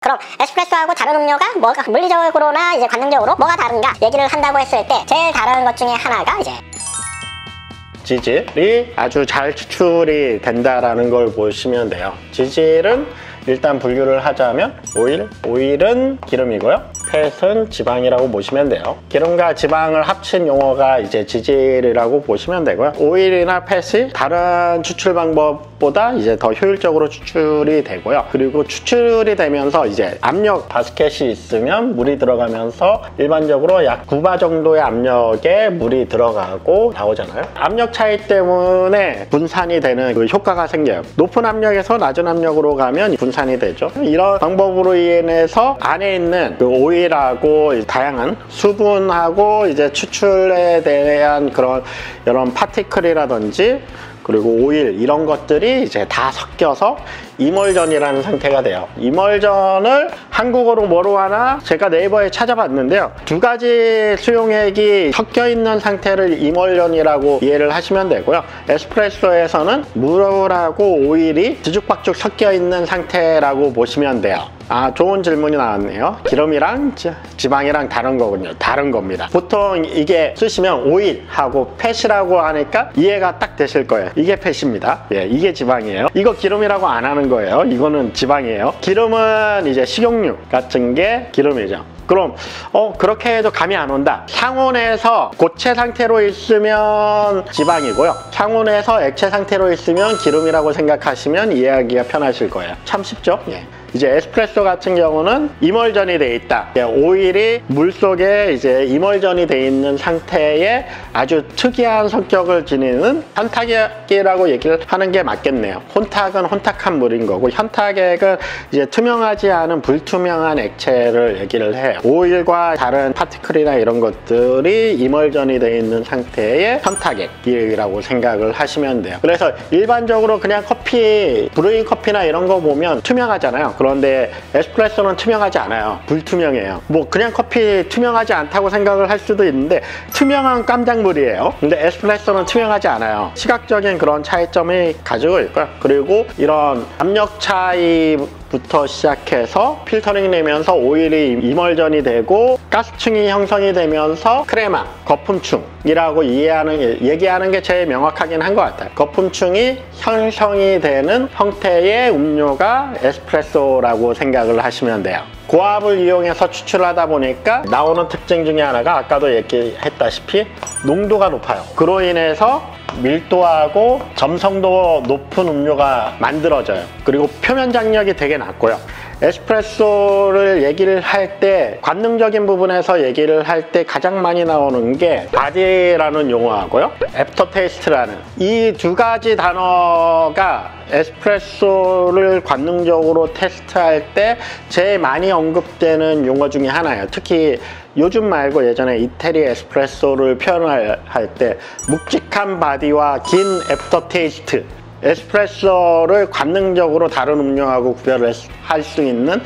그럼 에스프레소하고 다른 음료가 뭐가 물리적으로나 이제 관능적으로 뭐가 다른가 얘기를 한다고 했을 때 제일 다른 것 중에 하나가 이제 지질이 아주 잘 추출이 된다라는 걸 보시면 돼요. 지질은 일단 분류를 하자면 오일은 기름이고요. 팻은 지방이라고 보시면 돼요. 기름과 지방을 합친 용어가 이제 지질이라고 보시면 되고요. 오일이나 팻이 다른 추출 방법보다 이제 더 효율적으로 추출이 되고요. 그리고 추출이 되면서 이제 압력 바스켓이 있으면 물이 들어가면서 일반적으로 약 9바 정도의 압력에 물이 들어가고 나오잖아요. 압력 차이 때문에 분산이 되는 그 효과가 생겨요. 높은 압력에서 낮은 압력으로 가면 분산이 되죠. 이런 방법으로 인해서 안에 있는 그 오일하고 다양한 수분하고 이제 추출에 대한 그런 이런 파티클이라든지 그리고 오일 이런 것들이 이제 다 섞여서 이멀전이라는 상태가 돼요. 이멀전을 한국어로 뭐로 하나 제가 네이버에 찾아봤는데요. 두 가지 수용액이 섞여 있는 상태를 이멀전이라고 이해를 하시면 되고요. 에스프레소에서는 물하고 오일이 뒤죽박죽 섞여 있는 상태라고 보시면 돼요. 아, 좋은 질문이 나왔네요. 기름이랑 지방이랑 다른 거군요. 다른 겁니다. 보통 이게 쓰시면 오일하고 팻이라고 하니까 이해가 딱 되실 거예요. 이게 팻입니다. 예, 이게 지방이에요. 이거 기름이라고 안 하는 거예요. 이거는 지방이에요. 기름은 이제 식용유 같은 게 기름이죠. 그럼 그렇게 해도 감이 안 온다. 상온에서 고체 상태로 있으면 지방이고요. 상온에서 액체 상태로 있으면 기름이라고 생각하시면 이해하기가 편하실 거예요. 참 쉽죠? 예. 이제 에스프레소 같은 경우는 이멀전이 돼 있다. 오일이 물속에 이제 이멀전이 돼 있는 상태에 아주 특이한 성격을 지니는 현탁액이라고 얘기를 하는 게 맞겠네요. 혼탁은 혼탁한 물인 거고 현탁액은 이제 투명하지 않은 불투명한 액체를 얘기를 해요. 오일과 다른 파티클이나 이런 것들이 이멀전이 돼 있는 상태의 현탁액이라고 생각을 하시면 돼요. 그래서 일반적으로 그냥 커피, 브루잉 커피나 이런 거 보면 투명하잖아요. 그런데 에스프레소는 투명하지 않아요. 불투명해요. 뭐 그냥 커피 투명하지 않다고 생각을 할 수도 있는데 투명한 깜장물이에요. 근데 에스프레소는 투명하지 않아요. 시각적인 그런 차이점이 가지고 있고요. 그리고 이런 압력 차이부터 시작해서 필터링 되면서 오일이 이멀전이 되고 가스층이 형성이 되면서 크레마, 거품층이라고 얘기하는 게 제일 명확하긴 한 것 같아요. 거품층이 형성이 되는 형태의 음료가 에스프레소라고 생각을 하시면 돼요. 고압을 이용해서 추출하다 보니까 나오는 특징 중에 하나가 아까도 얘기했다시피 농도가 높아요. 그로 인해서 밀도하고 점성도 높은 음료가 만들어져요. 그리고 표면 장력이 되게 낮고요. 에스프레소를 얘기를 할 때 관능적인 부분에서 얘기를 할 때 가장 많이 나오는 게 바디라는 용어하고요 애프터 테이스트라는 이 두 가지 단어가 에스프레소를 관능적으로 테스트할 때 제일 많이 언급되는 용어 중에 하나예요. 특히 요즘 말고 예전에 이태리 에스프레소를 표현할 때 묵직한 바디와 긴 애프터 테이스트, 에스프레소를 관능적으로 다른 음료하고 구별을 할 수 있는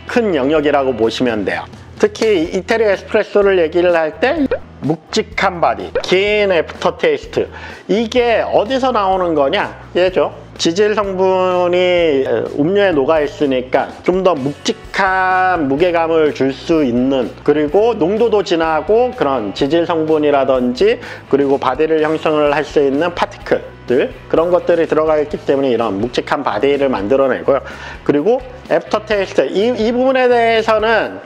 큰 영역이라고 보시면 돼요. 특히 이태리 에스프레소를 얘기를 할 때 묵직한 바디, 긴 애프터 테이스트, 이게 어디서 나오는 거냐? 얘죠. 지질 성분이 음료에 녹아 있으니까 좀 더 묵직한 무게감을 줄 수 있는, 그리고 농도도 진하고 그런 지질 성분이라든지 그리고 바디를 형성을 할 수 있는 파티클들, 그런 것들이 들어가 있기 때문에 이런 묵직한 바디를 만들어내고요. 그리고 애프터 테이스트, 이 부분에 대해서는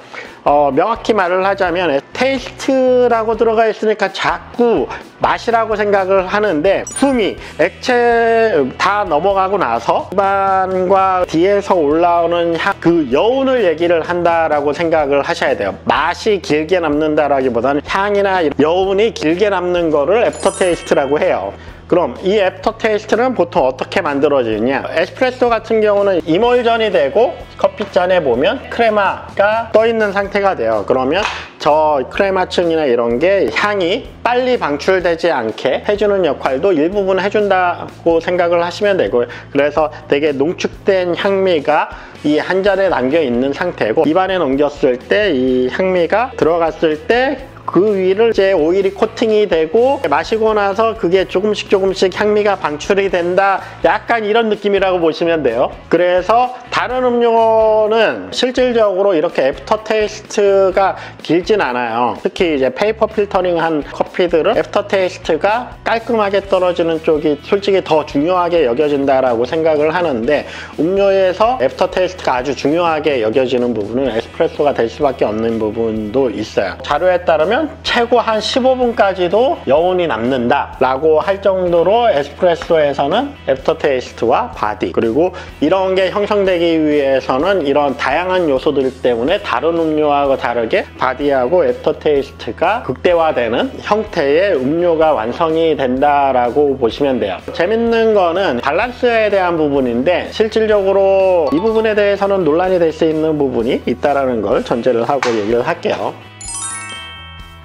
명확히 말을 하자면 테이스트라고 들어가 있으니까 자꾸 맛이라고 생각을 하는데 품위, 액체 다 넘어가고 나서 입안과 뒤에서 올라오는 향, 그 여운을 얘기를 한다라고 생각을 하셔야 돼요. 맛이 길게 남는다라기보다는 향이나 여운이 길게 남는 거를 애프터 테이스트라고 해요. 그럼 이 애프터 테이스트는 보통 어떻게 만들어지느냐? 에스프레소 같은 경우는 이멀전이 되고 커피잔에 보면 크레마가 떠 있는 상태가 돼요. 그러면 저 크레마층이나 이런 게 향이 빨리 방출되지 않게 해주는 역할도 일부분 해준다고 생각을 하시면 되고요. 그래서 되게 농축된 향미가 이 한 잔에 남겨 있는 상태고, 입안에 넘겼을 때 이 향미가 들어갔을 때 그 위를 이제 오일이 코팅이 되고 마시고 나서 그게 조금씩 향미가 방출이 된다. 약간 이런 느낌이라고 보시면 돼요. 그래서 다른 음료는 실질적으로 이렇게 애프터 테이스트가 길진 않아요. 특히 이제 페이퍼 필터링한 커피들은 애프터 테이스트가 깔끔하게 떨어지는 쪽이 솔직히 더 중요하게 여겨진다라고 생각을 하는데, 음료에서 애프터 테이스트가 아주 중요하게 여겨지는 부분은 에스프레소가 될 수밖에 없는 부분도 있어요. 자료에 따르면 최고 한 15분까지도 여운이 남는다 라고 할 정도로 에스프레소에서는 애프터 테이스트와 바디, 그리고 이런 게 형성되기 위해서는 이런 다양한 요소들 때문에 다른 음료하고 다르게 바디하고 애프터 테이스트가 극대화되는 형태의 음료가 완성이 된다라고 보시면 돼요. 재밌는 거는 밸런스에 대한 부분인데, 실질적으로 이 부분에 대해서는 논란이 될 수 있는 부분이 있다라는 걸 전제를 하고 얘기를 할게요.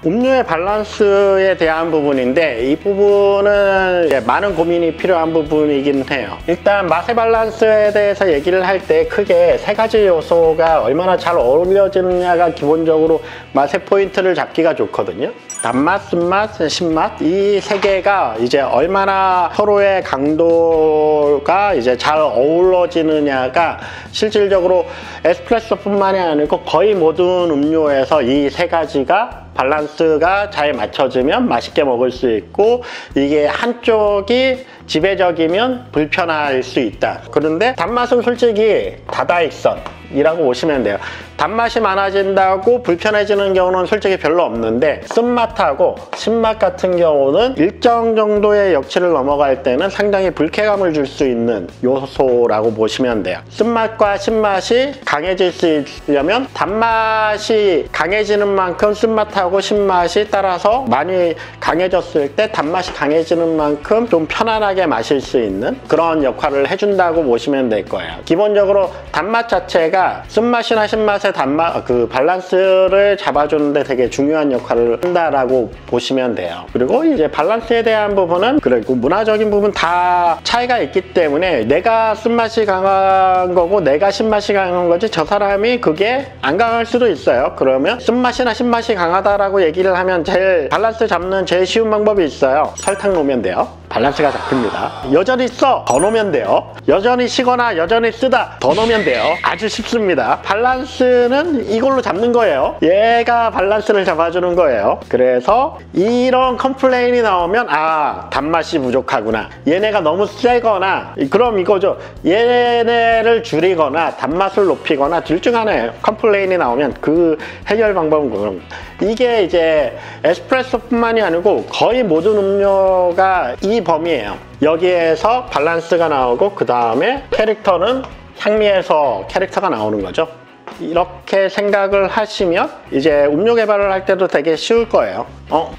음료의 밸런스에 대한 부분인데, 이 부분은 많은 고민이 필요한 부분이긴 해요. 일단 맛의 밸런스에 대해서 얘기를 할 때 크게 세 가지 요소가 얼마나 잘 어울려지느냐가 기본적으로 맛의 포인트를 잡기가 좋거든요. 단맛, 쓴맛, 신맛, 이 세 개가 이제 얼마나 서로의 강도가 이제 잘 어우러지느냐가 실질적으로 에스프레소뿐만이 아니고 거의 모든 음료에서 이 세 가지가 밸런스가 잘 맞춰지면 맛있게 먹을 수 있고, 이게 한쪽이 지배적이면 불편할 수 있다. 그런데 단맛은 솔직히 다다익선이라고 보시면 돼요. 단맛이 많아진다고 불편해지는 경우는 솔직히 별로 없는데, 쓴맛하고 신맛 같은 경우는 일정 정도의 역치를 넘어갈 때는 상당히 불쾌감을 줄 수 있는 요소라고 보시면 돼요. 쓴맛과 신맛이 강해질 수 있으려면 단맛이 강해지는 만큼 쓴맛하고 신맛이 따라서 많이 강해졌을 때 단맛이 강해지는 만큼 좀 편안하게 마실 수 있는 그런 역할을 해준다고 보시면 될 거예요. 기본적으로 단맛 자체가 쓴맛이나 신맛의 단맛, 그 밸런스를 잡아주는데 되게 중요한 역할을 한다라고 보시면 돼요. 그리고 이제 밸런스에 대한 부분은 그리고 문화적인 부분 다 차이가 있기 때문에 내가 쓴맛이 강한 거고 내가 신맛이 강한 거지, 저 사람이 그게 안 강할 수도 있어요. 그러면 쓴맛이나 신맛이 강하다라고 얘기를 하면 제일 밸런스 잡는 제일 쉬운 방법이 있어요. 설탕 놓으면 돼요. 밸런스가 잡힙니다. 여전히 써, 더 넣으면 돼요. 여전히 시거나 여전히 쓰다, 더 넣으면 돼요. 아주 쉽습니다. 밸런스는 이걸로 잡는 거예요. 얘가 밸런스를 잡아주는 거예요. 그래서 이런 컴플레인이 나오면 아, 단맛이 부족하구나, 얘네가 너무 세거나, 그럼 이거죠. 얘네를 줄이거나 단맛을 높이거나 둘 중 하나예요. 컴플레인이 나오면 그 해결 방법은 그런, 이게 이제 에스프레소뿐만이 아니고 거의 모든 음료가 이 범위예요. 여기에서 밸런스가 나오고 그 다음에 캐릭터는 향미에서 캐릭터가 나오는 거죠. 이렇게 생각을 하시면 이제 음료 개발을 할 때도 되게 쉬울 거예요.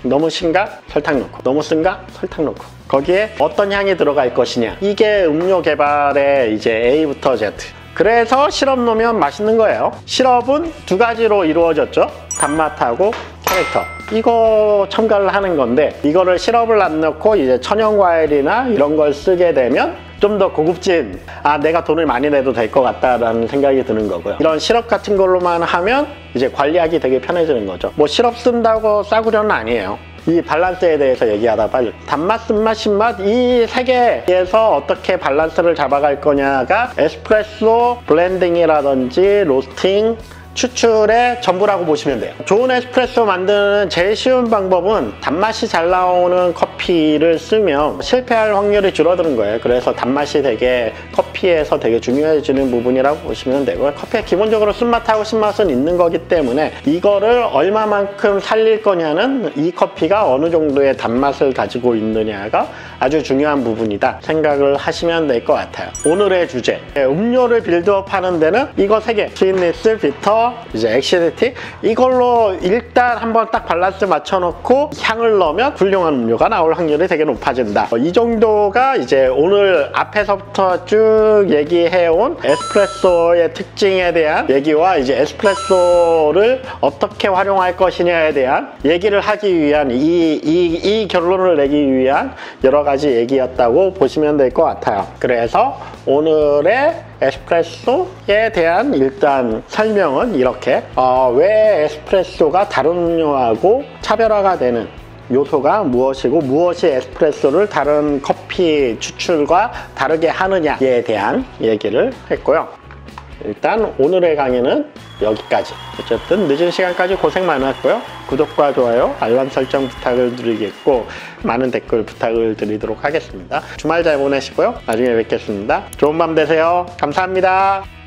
너무 신가? 설탕 넣고. 너무 쓴가? 설탕 넣고. 거기에 어떤 향이 들어갈 것이냐, 이게 음료 개발의 이제 A부터 Z. 그래서 시럽 넣으면 맛있는 거예요. 시럽은 두 가지로 이루어졌죠. 단맛하고 캐릭터. 이거 첨가를 하는 건데, 이거를 시럽을 안 넣고 이제 천연과일이나 이런 걸 쓰게 되면 좀 더 고급진, 아, 내가 돈을 많이 내도 될 것 같다라는 생각이 드는 거고요. 이런 시럽 같은 걸로만 하면 이제 관리하기 되게 편해지는 거죠. 뭐 시럽 쓴다고 싸구려는 아니에요. 이 밸런스에 대해서 얘기하다 빨리 단맛, 쓴맛, 신맛 이 세 개에서 어떻게 밸런스를 잡아갈 거냐가 에스프레소 블렌딩이라든지 로스팅, 추출의 전부라고 보시면 돼요. 좋은 에스프레소 만드는 제일 쉬운 방법은 단맛이 잘 나오는 커피를 쓰면 실패할 확률이 줄어드는 거예요. 그래서 단맛이 되게 커피에서 되게 중요해지는 부분이라고 보시면 되고요. 커피에 기본적으로 쓴맛하고 신맛은 있는 거기 때문에 이거를 얼마만큼 살릴 거냐는 이 커피가 어느 정도의 단맛을 가지고 있느냐가 아주 중요한 부분이다 생각을 하시면 될 것 같아요. 오늘의 주제, 음료를 빌드업 하는 데는 이거 3개, 스윗니스, 비터, 이제 액시디티, 이걸로 일단 한번 딱 밸런스 맞춰놓고 향을 넣으면 훌륭한 음료가 나올 확률이 되게 높아진다. 이 정도가 이제 오늘 앞에서부터 쭉 얘기해온 에스프레소의 특징에 대한 얘기와 이제 에스프레소를 어떻게 활용할 것이냐에 대한 얘기를 하기 위한 이 결론을 내기 위한 여러 가지 얘기였다고 보시면 될 것 같아요. 그래서 오늘의 에스프레소에 대한 일단 설명은 이렇게 왜 에스프레소가 다른 음료하고 차별화가 되는 요소가 무엇이고 무엇이 에스프레소를 다른 커피 추출과 다르게 하느냐에 대한 얘기를 했고요. 일단 오늘의 강의는 여기까지. 어쨌든 늦은 시간까지 고생 많았고요. 구독과 좋아요, 알람 설정 부탁을 드리겠고 많은 댓글 부탁을 드리도록 하겠습니다. 주말 잘 보내시고요. 나중에 뵙겠습니다. 좋은 밤 되세요. 감사합니다.